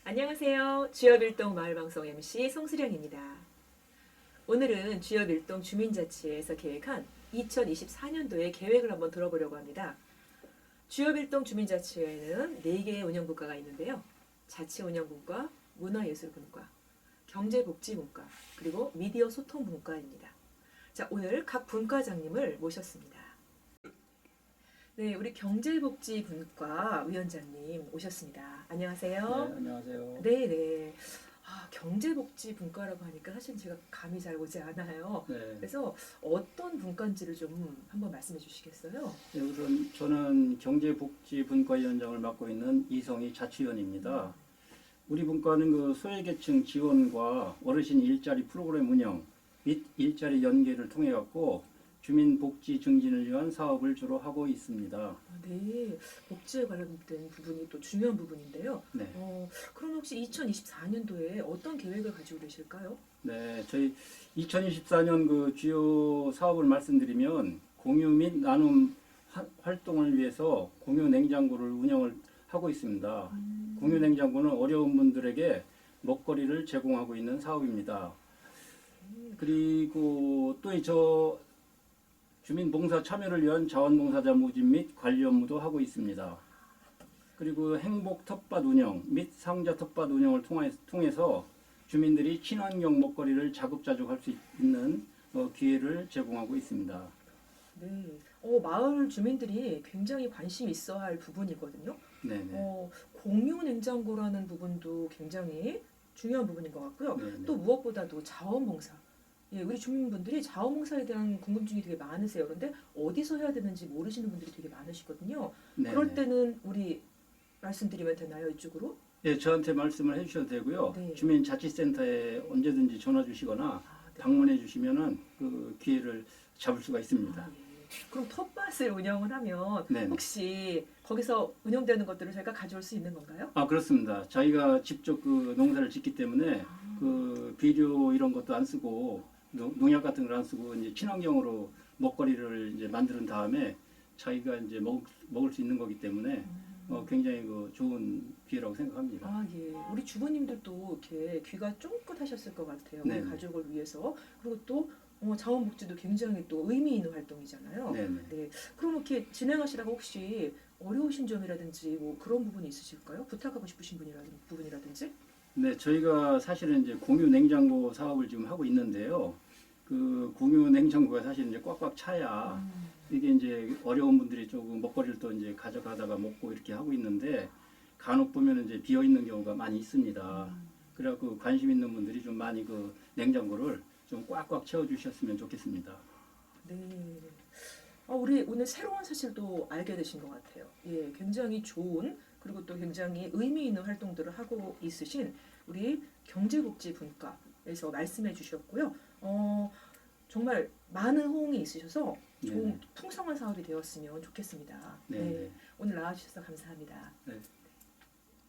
안녕하세요. 주엽일동 마을방송 MC 송수령입니다. 오늘은 주엽일동 주민자치회에서 계획한 2024년도의 계획을 한번 들어보려고 합니다. 주엽일동 주민자치회에는 4개의 운영분과가 있는데요. 자치운영분과, 문화예술분과, 경제복지분과, 그리고 미디어 소통분과입니다. 자, 오늘 각 분과장님을 모셨습니다. 네, 우리 경제복지분과 위원장님 오셨습니다. 안녕하세요. 네, 안녕하세요. 네네. 경제복지분과라고 하니까 사실 제가 감이 잘 오지 않아요. 네, 그래서 어떤 분과인지를 좀 한번 말씀해 주시겠어요? 네, 우선 저는 경제복지분과위원장을 맡고 있는 이성희 자치위원입니다. 우리 분과는 그 소외계층 지원과 어르신 일자리 프로그램 운영 및 일자리 연계를 통해 갖고 주민 복지 증진을 위한 사업을 주로 하고 있습니다. 네, 복지에 관련된 부분이 또 중요한 부분인데요. 네, 그럼 혹시 2024년도에 어떤 계획을 가지고 계실까요? 네, 저희 2024년 그 주요 사업을 말씀드리면 공유 및 나눔 활동을 위해서 공유 냉장고를 운영을 하고 있습니다. 공유 냉장고는 어려운 분들에게 먹거리를 제공하고 있는 사업입니다. 그리고 또 저 주민 봉사 참여를 위한 자원봉사자 모집 및 관리 업무도 하고 있습니다. 그리고 행복 텃밭 운영 및 상자 텃밭 운영을 통해서 주민들이 친환경 먹거리를 자급자족할 수 있는 기회를 제공하고 있습니다. 네, 마을 주민들이 굉장히 관심 있어 할 부분이거든요. 네네. 공유 냉장고라는 부분도 굉장히 중요한 부분인 것 같고요. 네네. 또 무엇보다도 자원봉사. 예, 우리 주민분들이 자원봉사에 대한 궁금증이 되게 많으세요. 그런데 어디서 해야 되는지 모르시는 분들이 되게 많으시거든요. 네네. 그럴 때는 우리 말씀드리면 되나요? 이쪽으로? 예, 저한테 말씀을 해주셔도 되고요. 네. 주민자치센터에 언제든지 전화 주시거나 아, 네. 방문해 주시면은 그 기회를 잡을 수가 있습니다. 아, 예. 그럼 텃밭을 운영을 하면 네네. 혹시 거기서 운영되는 것들을 저희가 가져올 수 있는 건가요? 아, 그렇습니다. 저희가 직접 그 농사를 짓기 때문에 그 비료 이런 것도 안 쓰고 농약 같은 걸 안 쓰고 이제 친환경으로 먹거리를 이제 만드는 다음에 자기가 이제 먹을 수 있는 거기 때문에 굉장히 그 좋은 기회라고 생각합니다. 아, 예. 우리 주부님들도 이렇게 귀가 쫑긋하셨을 것 같아요. 우리 네네. 가족을 위해서. 그리고 또 자원복지도 굉장히 또 의미 있는 활동이잖아요. 네네. 네. 그럼 이렇게 진행하시다가 혹시 어려우신 점이라든지 뭐 그런 부분이 있으실까요? 부탁하고 싶으신 부분이라든지? 네, 저희가 사실은 이제 공유 냉장고 사업을 지금 하고 있는데요. 그 공유 냉장고가 사실 이제 꽉꽉 차야 이게 이제 어려운 분들이 조금 먹거리를 또 이제 가져가다가 먹고 이렇게 하고 있는데 간혹 보면 이제 비어 있는 경우가 많이 있습니다. 그래갖고 관심 있는 분들이 좀 많이 그 냉장고를 좀 꽉꽉 채워주셨으면 좋겠습니다. 네. 우리 오늘 새로운 사실도 알게 되신 것 같아요. 예, 굉장히 좋은 그리고 또 굉장히 의미 있는 활동들을 하고 있으신 우리 경제복지분과에서 말씀해 주셨고요. 정말 많은 호응이 있으셔서 좋은 네네. 풍성한 사업이 되었으면 좋겠습니다. 네네. 네, 오늘 나와주셔서 감사합니다. 네.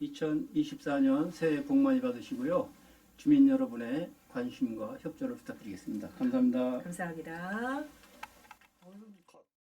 2024년 새해 복 많이 받으시고요. 주민 여러분의 관심과 협조를 부탁드리겠습니다. 감사합니다. 감사합니다.